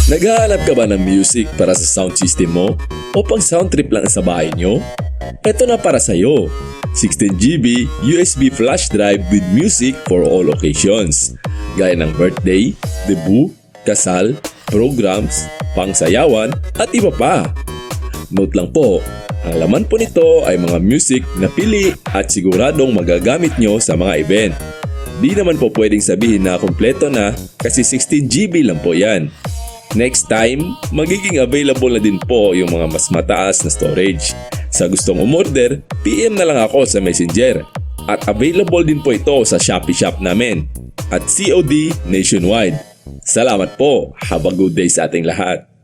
Naghahanap ka ba ng music para sa sound system mo? O pang sound trip lang sa bahay nyo? Ito na para sa'yo. 16GB USB flash drive with music for all occasions. Gaya ng birthday, debut, kasal, programs, pangsayawan at iba pa. Note lang po, ang laman po nito ay mga music na pili at siguradong magagamit nyo sa mga event. Di naman po pwedeng sabihin na kompleto na kasi 16GB lang po yan. Next time, magiging available na din po yung mga mas mataas na storage. Sa gustong umorder, PM na lang ako sa Messenger. At available din po ito sa Shopee shop namin. At COD nationwide. Salamat po. Have a good day sa ating lahat.